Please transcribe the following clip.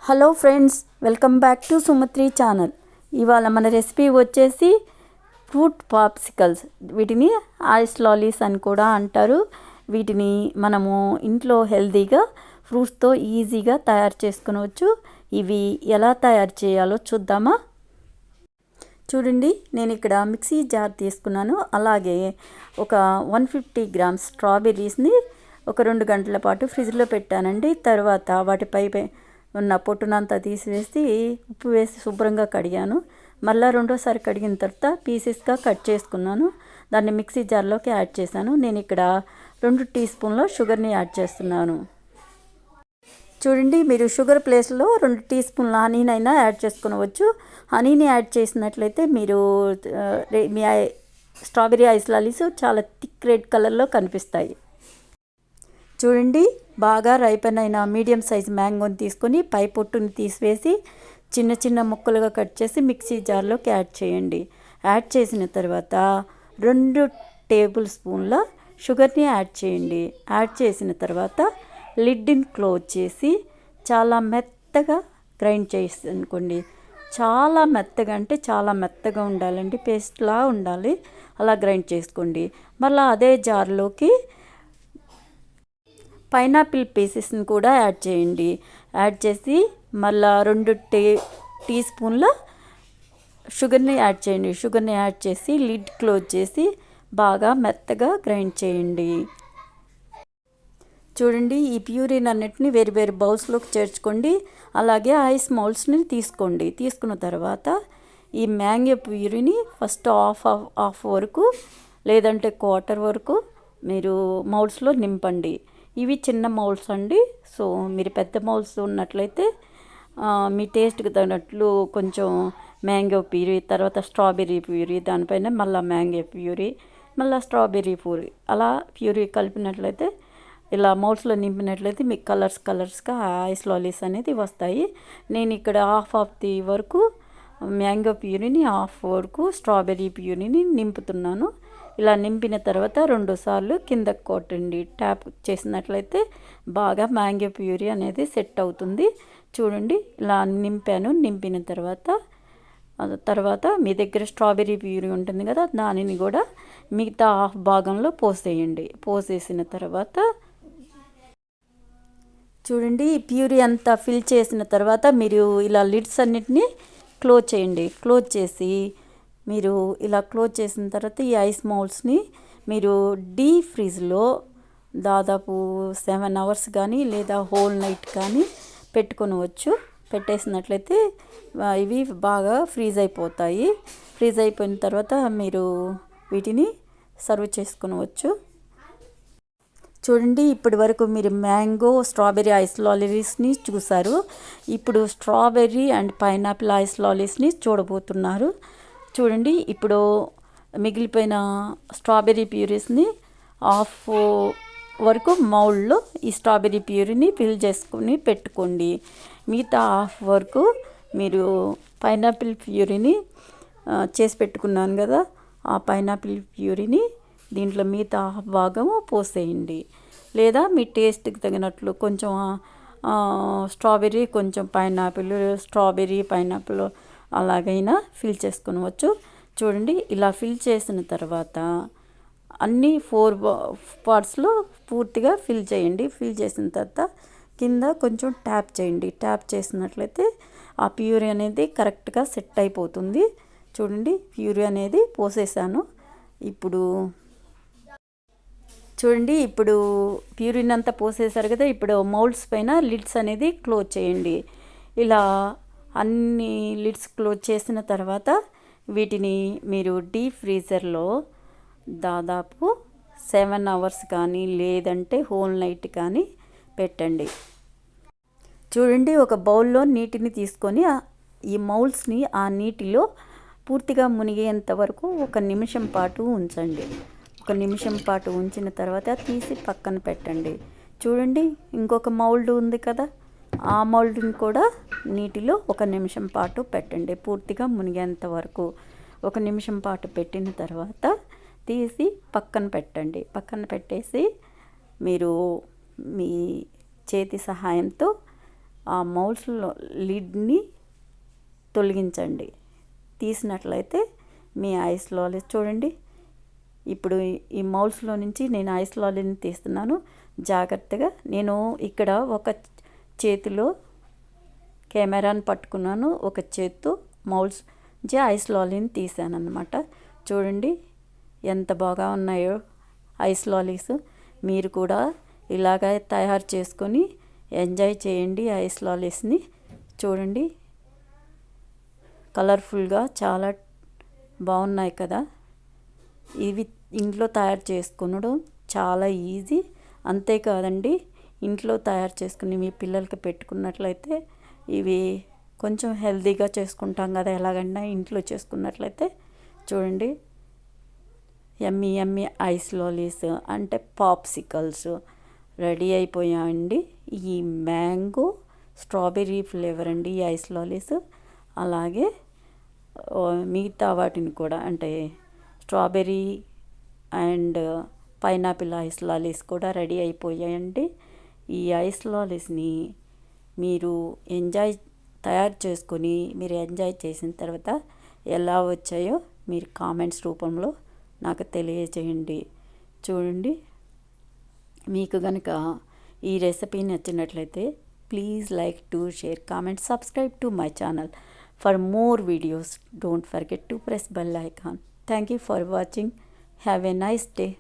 Hello friends, welcome back to Sumatri channel. ఇవాళ మన recipe వచ్చేసి ఫ్రూట్ పాప్సికల్స్. వీటిని ఐస్ లాలీస్ అని కూడా అంటారు. వీటిని మనము ఇంట్లో హెల్తీగా ఫ్రూట్స్తో ఈజీగా తయారు చేసుకునవచ్చు. ఇవి ఎలా తయారు చేయాలో చూద్దామా? చూడండి, నేను ఇక్కడ మిక్సీ జార్ తీసుకున్నాను. అలాగే ఒక 150 గ్రామ్స్ స్ట్రాబెర్రీస్ని ఒక 2 గంటల పాటు ఫ్రిడ్జ్లో పెట్టానండి. తర్వాత వాటిపై ఉన్న పొట్టునంతా తీసివేసి ఉప్పు వేసి శుభ్రంగా కడిగాను. మళ్ళీ రెండోసారి కడిగిన తర్వాత పీసెస్గా కట్ చేసుకున్నాను. దాన్ని మిక్సీ జార్లోకి యాడ్ చేశాను. నేను ఇక్కడ 2 టీ స్పూన్ల షుగర్ని యాడ్ చేస్తున్నాను. చూడండి, మీరు షుగర్ ప్లేస్లో 2 టీ స్పూన్ల హనీనైనా యాడ్ చేసుకునవచ్చు. హనీని యాడ్ చేసినట్లయితే మీరు మీ స్ట్రాబెర్రీ ఐస్ లాలీస్ చాలా థిక్ రెడ్ కలర్లో కనిపిస్తాయి. చూడండి, బాగా రైపెన్ అయిన మీడియం సైజ్ మ్యాంగోని తీసుకొని పై పొట్టుని తీసివేసి చిన్న చిన్న ముక్కలుగా కట్ చేసి మిక్సీ జార్లోకి యాడ్ చేయండి. యాడ్ చేసిన తర్వాత 2 టేబుల్ స్పూన్ల షుగర్ని యాడ్ చేయండి. యాడ్ చేసిన తర్వాత లిడ్ని క్లోజ్ చేసి చాలా మెత్తగా గ్రైండ్ చేసి అనుకోండి. చాలా మెత్తగా అంటే చాలా మెత్తగా ఉండాలండి, పేస్ట్లా ఉండాలి. అలా గ్రైండ్ చేసుకోండి. మళ్ళీ అదే జార్లోకి పైనాపిల్ పీసెస్ని కూడా యాడ్ చేయండి. యాడ్ చేసి మళ్ళీ 2 టీ స్పూన్ల షుగర్ని యాడ్ చేయండి. షుగర్ని యాడ్ చేసి లిడ్ క్లోజ్ చేసి బాగా మెత్తగా గ్రైండ్ చేయండి. చూడండి, ఈ ప్యూరీని అన్నిటిని వేరు వేరు బౌల్స్లోకి చేర్చుకోండి. అలాగే ఐస్ మౌల్డ్స్ని తీసుకోండి. తీసుకున్న తర్వాత ఈ మ్యాంగో ప్యూరీని ఫస్ట్ హాఫ్ వరకు లేదంటే క్వార్టర్ వరకు మీరు మౌల్డ్స్లో నింపండి. ఇవి చిన్న మౌల్డ్స్ అండి. సో మీరు పెద్ద మౌల్డ్స్ ఉన్నట్లయితే మీ టేస్ట్కి తగినట్లు కొంచెం మ్యాంగో ప్యూరీ, తర్వాత స్ట్రాబెర్రీ ప్యూరీ, దానిపైన మళ్ళీ మ్యాంగో ప్యూరీ, మళ్ళీ స్ట్రాబెర్రీ ప్యూరీ, అలా ప్యూరీ కలిపినట్లయితే ఇలా మౌల్డ్స్లో నింపినట్లయితే మీకు కలర్స్గా ఐస్ లాలీస్ అనేది వస్తాయి. నేను ఇక్కడ హాఫ్ ఆఫ్ ది వరకు మ్యాంగో ప్యూరీని, హాఫ్ వరకు స్ట్రాబెర్రీ ప్యూరీని నింపుతున్నాను. ఇలా నింపిన తర్వాత 2 సార్లు కిందకు కొట్టండి. ట్యాప్ చేసినట్లయితే బాగా మ్యాంగో ప్యూరీ అనేది సెట్ అవుతుంది. చూడండి, ఇలా నింపాను. నింపిన తర్వాత మీ దగ్గర స్ట్రాబెర్రీ ప్యూరీ ఉంటుంది కదా, దానిని కూడా మిగతా హాఫ్ భాగంలో పోసేయండి. పోసేసిన తర్వాత చూడండి, ప్యూరీ అంతా ఫిల్ చేసిన తర్వాత మీరు ఇలా లిడ్స్ అన్నిటినీ క్లోజ్ చేయండి. క్లోజ్ చేసి మీరు ఇలా క్లోజ్ చేసిన తర్వాత ఈ ఐస్ మౌల్డ్స్ని మీరు డీప్ ఫ్రిడ్జ్లో దాదాపు 7 అవర్స్ కానీ లేదా హోల్ నైట్ కానీ పెట్టుకొనవచ్చు. పెట్టేసినట్లయితే ఇవి బాగా ఫ్రీజ్ అయిపోతాయి. ఫ్రీజ్ అయిపోయిన తర్వాత మీరు వీటిని సర్వ్ చేసుకొనవచ్చు. చూడండి, ఇప్పటి వరకు మీరు మ్యాంగో, స్ట్రాబెర్రీ ఐస్ లాలీస్ని చూసారు. ఇప్పుడు స్ట్రాబెర్రీ అండ్ పైనాపిల్ ఐస్ లాలీస్ని చూడబోతున్నారు. చూడండి, ఇప్పుడు మిగిలిపోయిన స్ట్రాబెర్రీ ప్యూరీస్ని హాఫ్ వరకు మౌల్డ్లో ఈ స్ట్రాబెర్రీ ప్యూరీని ఫిల్ చేసుకుని పెట్టుకోండి. మిగతా హాఫ్ వరకు మీరు పైనాపిల్ ప్యూరీని చేసి పెట్టుకున్నాను కదా, ఆ పైనాపిల్ ప్యూరీని దీంట్లో మిగతా హాఫ్ భాగము పోసేయండి. లేదా మీ టేస్ట్కి తగినట్లు కొంచెం స్ట్రాబెర్రీ, కొంచెం పైనాపిల్, స్ట్రాబెర్రీ పైనాపిల్ అలాగైనా ఫిల్ చేసుకునవచ్చు. చూడండి, ఇలా ఫిల్ చేసిన తర్వాత అన్నీ 4 పార్ట్స్లో పూర్తిగా ఫిల్ చేయండి. ఫిల్ చేసిన తర్వాత కింద కొంచెం ట్యాప్ చేయండి. ట్యాప్ చేసినట్లయితే ఆ ప్యూరీ అనేది కరెక్ట్గా సెట్ అయిపోతుంది. చూడండి, ప్యూరీ అనేది పోసేసాను. ఇప్పుడు ప్యూరీని అంతా పోసేసారు కదా. ఇప్పుడు మౌల్డ్స్ పైన లిడ్స్ అనేది క్లోజ్ చేయండి. ఇలా అన్ని లిడ్స్ క్లోజ్ చేసిన తర్వాత వీటిని మీరు డీప్ ఫ్రీజర్లో దాదాపు 7 అవర్స్ కానీ లేదంటే హోల్ నైట్ కానీ పెట్టండి. చూడండి, ఒక బౌల్లో నీటిని తీసుకొని ఈ మౌల్డ్స్ని ఆ నీటిలో పూర్తిగా మునిగేంత వరకు 1 నిమిషం పాటు ఉంచండి. 1 నిమిషం పాటు ఉంచిన తర్వాత తీసి పక్కన పెట్టండి. చూడండి, ఇంకొక మౌల్డ్ ఉంది కదా, ఆ మౌల్డ్ని కూడా నీటిలో 1 నిమిషం పాటు పెట్టండి. పూర్తిగా మునిగేంత వరకు 1 నిమిషం పాటు పెట్టిన తర్వాత తీసి పక్కన పెట్టండి. పక్కన పెట్టేసి మీరు మీ చేతి సహాయంతో ఆ మౌల్స్లో లిడ్ని తొలగించండి. తీసినట్లయితే మీ ఐస్ లాలీస్ చూడండి. ఇప్పుడు ఈ మౌల్స్లో నుంచి నేను ఐస్ లాలీని తీస్తున్నాను. జాగ్రత్తగా నేను ఇక్కడ ఒక చేతిలో కెమెరాని పట్టుకున్నాను, ఒక చేత్తో మౌల్స్ ఐస్ లాలీని తీసాను అన్నమాట. చూడండి ఎంత బాగా ఉన్నాయో ఐస్ లాలీస్. మీరు కూడా ఇలాగ తయారు చేసుకొని ఎంజాయ్ చేయండి ఐస్ లాలీస్ని. చూడండి కలర్ఫుల్గా చాలా బాగున్నాయి కదా. ఇవి ఇంట్లో తయారు చేసుకునడం చాలా ఈజీ. అంతేకాదండి, ఇంట్లో తయారు చేసుకుని మీ పిల్లలకి పెట్టుకున్నట్లయితే ఇవి కొంచెం హెల్తీగా చేసుకుంటాం కదా, ఎలాగైనా ఇంట్లో చేసుకున్నట్లయితే. చూడండి యమ్మీ యమ్మీ ఐస్ లాలీస్ అంటే పాప్సికల్స్ రెడీ అయిపోయాయండి. ఈ మ్యాంగో స్ట్రాబెర్రీ ఫ్లేవర్ అండి ఈ ఐస్ లాలీస్. అలాగే మిగతా వాటిని కూడా అంటే స్ట్రాబెర్రీ అండ్ పైనాపిల్ ఐస్ లాలీస్ కూడా రెడీ అయిపోయాయండి. ఈ ఐస్ లాలీస్ని మీరు తయారు చేసుకొని మీరు ఎంజాయ్ చేసిన తర్వాత ఎలా వచ్చాయో మీరు కామెంట్స్ రూపంలో నాకు తెలియజేయండి. చూడండి మీకు కనుక ఈ రెసిపీ నచ్చినట్లయితే please like to share comment subscribe to my channel for more videos. Don't forget to press bell icon. Thank you for watching. Have a nice day.